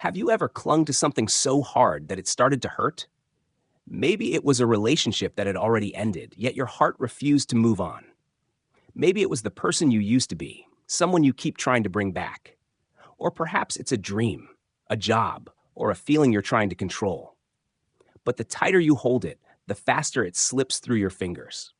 Have you ever clung to something so hard that it started to hurt? Maybe it was a relationship that had already ended, yet your heart refused to move on. Maybe it was the person you used to be, someone you keep trying to bring back. Or perhaps it's a dream, a job, or a feeling you're trying to control. But the tighter you hold it, the faster it slips through your fingers.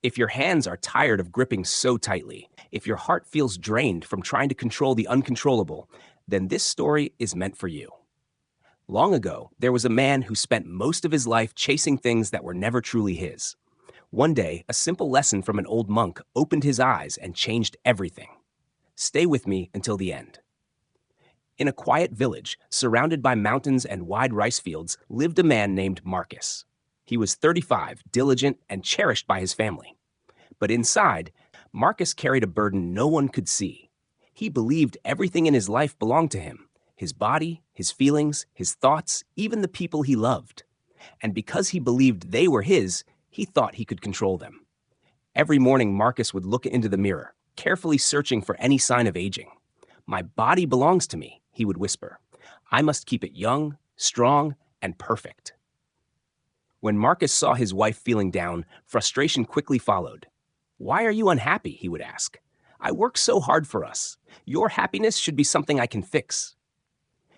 If your hands are tired of gripping so tightly, if your heart feels drained from trying to control the uncontrollable, then this story is meant for you. Long ago, there was a man who spent most of his life chasing things that were never truly his. One day, a simple lesson from an old monk opened his eyes and changed everything. Stay with me until the end. In a quiet village, surrounded by mountains and wide rice fields, lived a man named Marcus. He was 35, diligent, and cherished by his family. But inside, Marcus carried a burden no one could see. He believed everything in his life belonged to him: his body, his feelings, his thoughts, even the people he loved. And because he believed they were his, he thought he could control them. Every morning, Marcus would look into the mirror, carefully searching for any sign of aging. "My body belongs to me," he would whisper. "I must keep it young, strong, and perfect." When Marcus saw his wife feeling down, frustration quickly followed. "Why are you unhappy?" he would ask. "I work so hard for us. Your happiness should be something I can fix."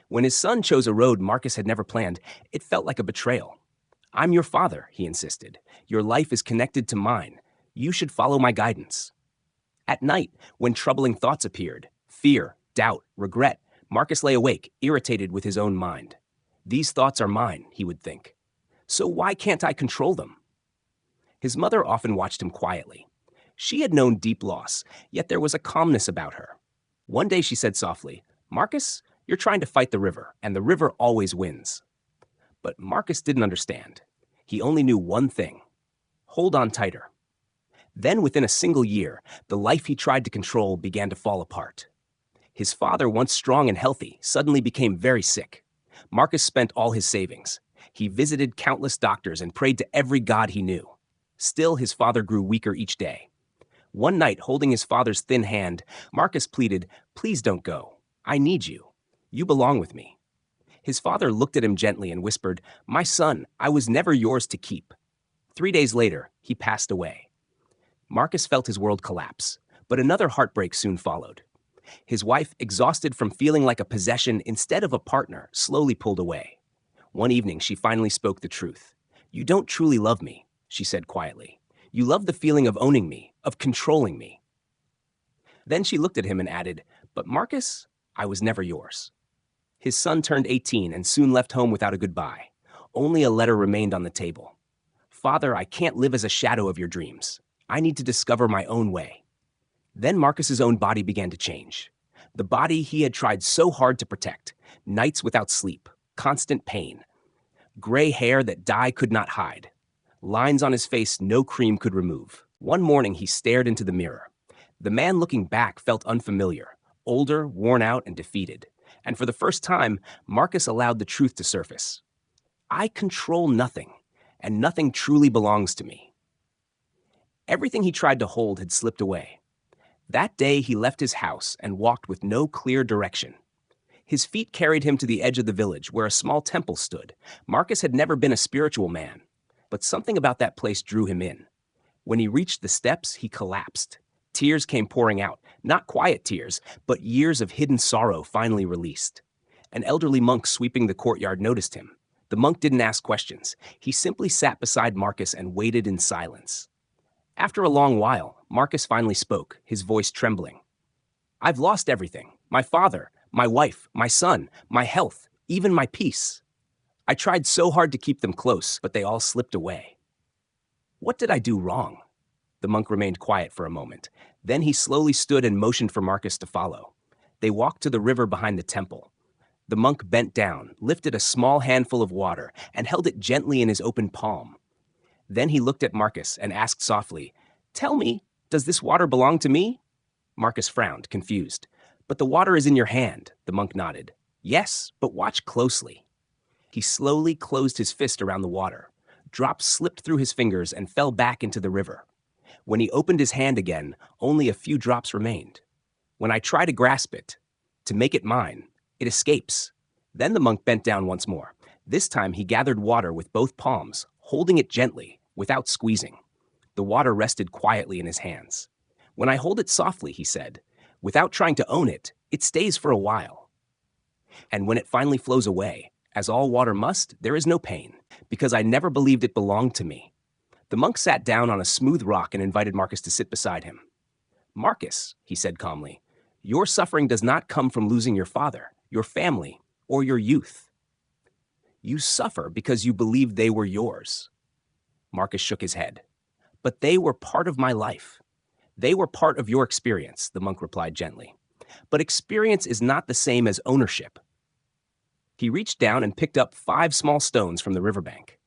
When his son chose a road Marcus had never planned, it felt like a betrayal. "I'm your father," he insisted. "Your life is connected to mine. You should follow my guidance." At night, when troubling thoughts appeared, fear, doubt, regret, Marcus lay awake, irritated with his own mind. "These thoughts are mine," he would think. "So why can't I control them?" His mother often watched him quietly. She had known deep loss, yet there was a calmness about her. One day she said softly, "Marcus, you're trying to fight the river, and the river always wins." But Marcus didn't understand. He only knew one thing: hold on tighter. Then, within a single year, the life he tried to control began to fall apart. His father, once strong and healthy, suddenly became very sick. Marcus spent all his savings. He visited countless doctors and prayed to every god he knew. Still, his father grew weaker each day. One night, holding his father's thin hand, Marcus pleaded, "Please don't go. I need you. You belong with me." His father looked at him gently and whispered, "My son, I was never yours to keep." 3 days later, he passed away. Marcus felt his world collapse, but another heartbreak soon followed. His wife, exhausted from feeling like a possession instead of a partner, slowly pulled away. One evening, she finally spoke the truth. "You don't truly love me," she said quietly. "You love the feeling of owning me, of controlling me." Then she looked at him and added, "But Marcus, I was never yours." His son turned 18 and soon left home without a goodbye. Only a letter remained on the table. "Father, I can't live as a shadow of your dreams. I need to discover my own way." Then Marcus's own body began to change. The body he had tried so hard to protect. Nights without sleep, constant pain. Gray hair that dye could not hide. Lines on his face no cream could remove. One morning he stared into the mirror. The man looking back felt unfamiliar, older, worn out, and defeated. And for the first time, Marcus allowed the truth to surface. "I control nothing, and nothing truly belongs to me." Everything he tried to hold had slipped away. That day he left his house and walked with no clear direction. His feet carried him to the edge of the village where a small temple stood. Marcus had never been a spiritual man, but something about that place drew him in. When he reached the steps, he collapsed. Tears came pouring out, not quiet tears, but years of hidden sorrow finally released. An elderly monk sweeping the courtyard noticed him. The monk didn't ask questions. He simply sat beside Marcus and waited in silence. After a long while, Marcus finally spoke, his voice trembling. "I've lost everything: my father, my wife, my son, my health, even my peace. I tried so hard to keep them close, but they all slipped away. What did I do wrong?" The monk remained quiet for a moment. Then he slowly stood and motioned for Marcus to follow. They walked to the river behind the temple. The monk bent down, lifted a small handful of water, and held it gently in his open palm. Then he looked at Marcus and asked softly, "Tell me, does this water belong to me?" Marcus frowned, confused. "But the water is in your hand," the monk nodded. "Yes, but watch closely." He slowly closed his fist around the water. Drops slipped through his fingers and fell back into the river. When he opened his hand again, only a few drops remained. "When I try to grasp it, to make it mine, It escapes. Then the monk bent down once more. This time he gathered water with both palms, holding it gently, without squeezing. The water rested quietly in his hands. When I hold it softly, he said, without trying to own it, it stays for a while. And when it finally flows away, as all water must, there is no pain, because I never believed it belonged to me. The monk sat down on a smooth rock and invited Marcus to sit beside him. Marcus, he said calmly, your suffering does not come from losing your father, your family, or your youth. You suffer because you believed they were yours. Marcus shook his head. But they were part of my life. They were part of your experience, the monk replied gently. But experience is not the same as ownership. He reached down and picked up 5 small stones from the riverbank.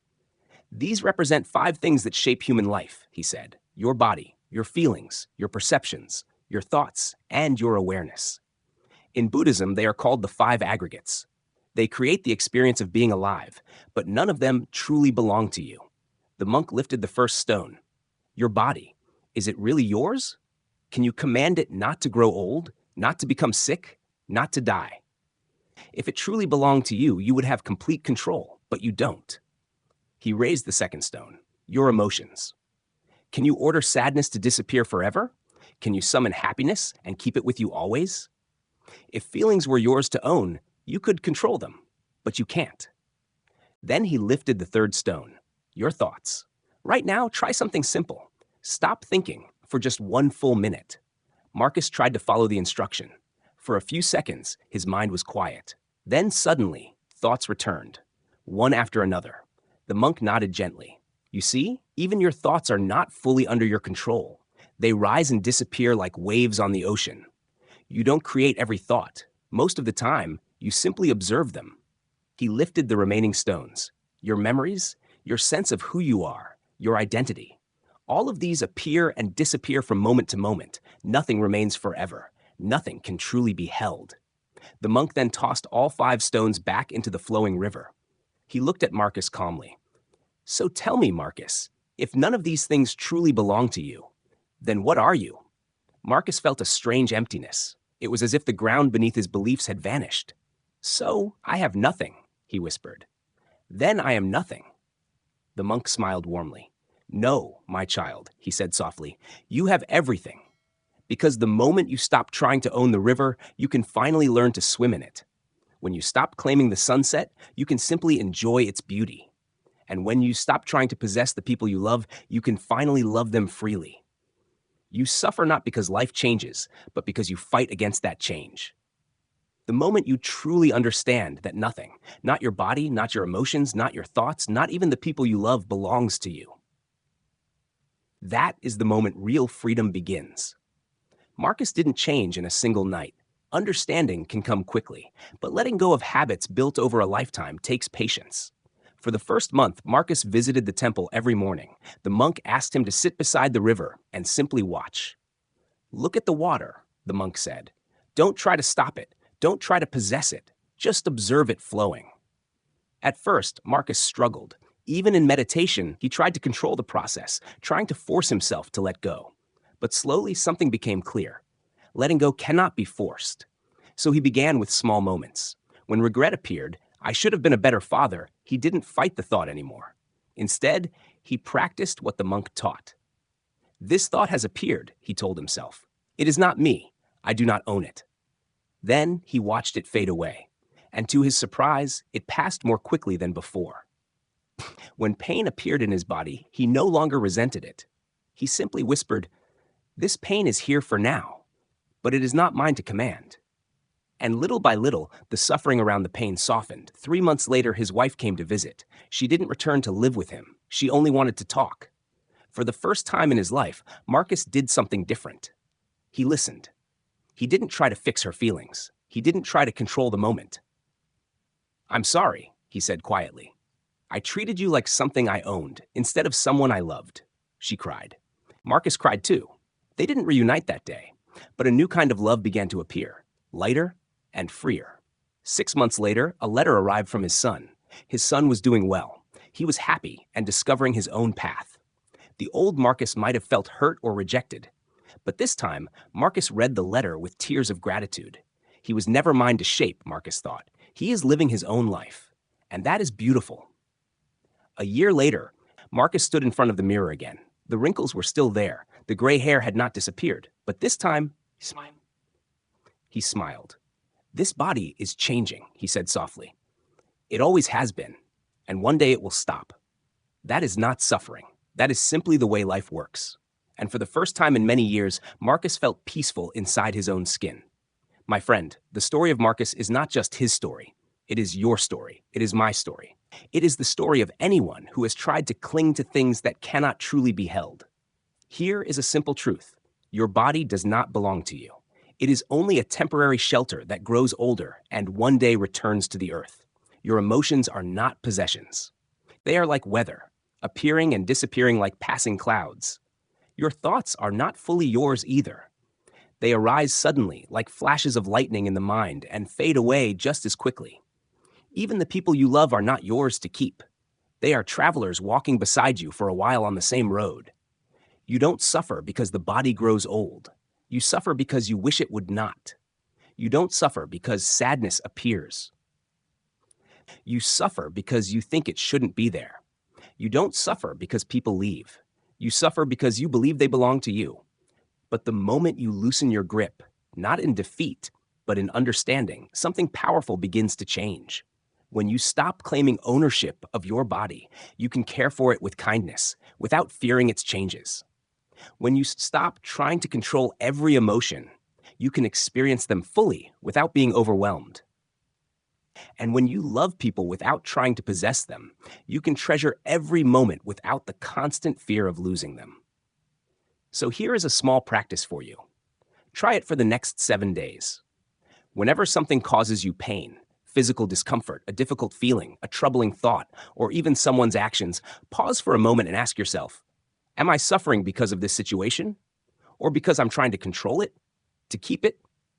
These represent 5 things that shape human life, he said. Your body, your feelings, your perceptions, your thoughts, and your awareness. In Buddhism, they are called the 5 aggregates. They create the experience of being alive, but none of them truly belong to you. The monk lifted the first stone. Your body, is it really yours? Can you command it not to grow old, not to become sick, not to die? If it truly belonged to you, you would have complete control, but you don't. He raised the second stone. Your emotions. Can you order sadness to disappear forever? Can you summon happiness and keep it with you always? If feelings were yours to own, you could control them, but you can't. Then he lifted the third stone. Your thoughts. Right now, try something simple. Stop thinking for just 1 full minute. Marcus tried to follow the instruction. For a few seconds, his mind was quiet. Then suddenly, thoughts returned, one after another. The monk nodded gently. You see, even your thoughts are not fully under your control. They rise and disappear like waves on the ocean. You don't create every thought. Most of the time, you simply observe them. He lifted the remaining stones. Your memories, your sense of who you are, your identity. All of these appear and disappear from moment to moment. Nothing remains forever. Nothing can truly be held. The monk then tossed all 5 stones back into the flowing river. He looked at Marcus calmly. So tell me, Marcus, if none of these things truly belong to you, then what are you? Marcus felt a strange emptiness. It was as if the ground beneath his beliefs had vanished. So, I have nothing, he whispered. Then I am nothing. The monk smiled warmly. No, my child, he said softly, you have everything. Because the moment you stop trying to own the river, you can finally learn to swim in it. When you stop claiming the sunset, you can simply enjoy its beauty. And when you stop trying to possess the people you love, you can finally love them freely. You suffer not because life changes, but because you fight against that change. The moment you truly understand that nothing, not your body, not your emotions, not your thoughts, not even the people you love, belongs to you. That is the moment real freedom begins. Marcus didn't change in a single night. Understanding can come quickly, but letting go of habits built over a lifetime takes patience. For the first month, Marcus visited the temple every morning. The monk asked him to sit beside the river and simply watch. Look at the water, the monk said. Don't try to stop it. Don't try to possess it. Just observe it flowing. At first, Marcus struggled. Even in meditation, he tried to control the process, trying to force himself to let go. But slowly, something became clear. Letting go cannot be forced. So he began with small moments. When regret appeared, I should have been a better father, he didn't fight the thought anymore. Instead, he practiced what the monk taught. This thought has appeared, he told himself. It is not me. I do not own it. Then he watched it fade away, and to his surprise, it passed more quickly than before. When pain appeared in his body, he no longer resented it. He simply whispered, "This pain is here for now, but it is not mine to command." And little by little, the suffering around the pain softened. 3 months later, his wife came to visit. She didn't return to live with him. She only wanted to talk. For the first time in his life, Marcus did something different. He listened. He didn't try to fix her feelings. He didn't try to control the moment. "I'm sorry," he said quietly. "I treated you like something I owned, instead of someone I loved," she cried. Marcus cried too. They didn't reunite that day, but a new kind of love began to appear, lighter and freer. 6 months later, a letter arrived from his son. His son was doing well. He was happy and discovering his own path. The old Marcus might have felt hurt or rejected, but this time, Marcus read the letter with tears of gratitude. He was never mine to shape, Marcus thought. He is living his own life. And that is beautiful. A year later, Marcus stood in front of the mirror again. The wrinkles were still there. The gray hair had not disappeared. But this time, he smiled. This body is changing, he said softly. It always has been. And one day it will stop. That is not suffering. That is simply the way life works. And for the first time in many years, Marcus felt peaceful inside his own skin. My friend, the story of Marcus is not just his story. It is your story. It is my story. It is the story of anyone who has tried to cling to things that cannot truly be held. Here is a simple truth. Your body does not belong to you. It is only a temporary shelter that grows older and one day returns to the earth. Your emotions are not possessions. They are like weather, appearing and disappearing like passing clouds. Your thoughts are not fully yours either. They arise suddenly, like flashes of lightning in the mind, and fade away just as quickly. Even the people you love are not yours to keep. They are travelers walking beside you for a while on the same road. You don't suffer because the body grows old. You suffer because you wish it would not. You don't suffer because sadness appears. You suffer because you think it shouldn't be there. You don't suffer because people leave. You suffer because you believe they belong to you. But the moment you loosen your grip, not in defeat, but in understanding, something powerful begins to change. When you stop claiming ownership of your body, you can care for it with kindness, without fearing its changes. When you stop trying to control every emotion, you can experience them fully without being overwhelmed. And when you love people without trying to possess them, you can treasure every moment without the constant fear of losing them. So here is a small practice for you. Try it for the next 7 days. Whenever something causes you pain, physical discomfort, a difficult feeling, a troubling thought, or even someone's actions, pause for a moment and ask yourself, am I suffering because of this situation? Or because I'm trying to control it? To keep it?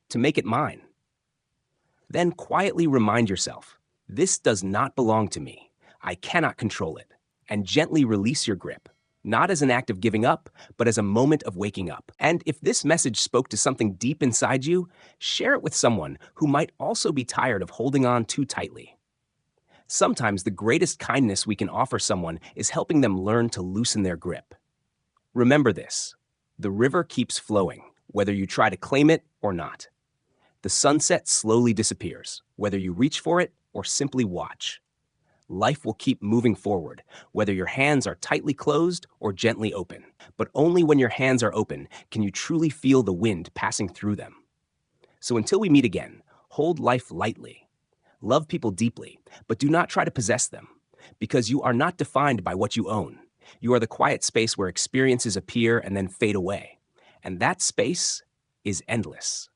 To make it mine? Then quietly remind yourself, this does not belong to me. I cannot control it. And gently release your grip, not as an act of giving up, but as a moment of waking up. And if this message spoke to something deep inside you, share it with someone who might also be tired of holding on too tightly. Sometimes the greatest kindness we can offer someone is helping them learn to loosen their grip. Remember this, the river keeps flowing, whether you try to claim it or not. The sunset slowly disappears, whether you reach for it or simply watch. Life will keep moving forward, whether your hands are tightly closed or gently open. But only when your hands are open can you truly feel the wind passing through them. So until we meet again, hold life lightly. Love people deeply, but do not try to possess them, because you are not defined by what you own. You are the quiet space where experiences appear and then fade away. And that space is endless.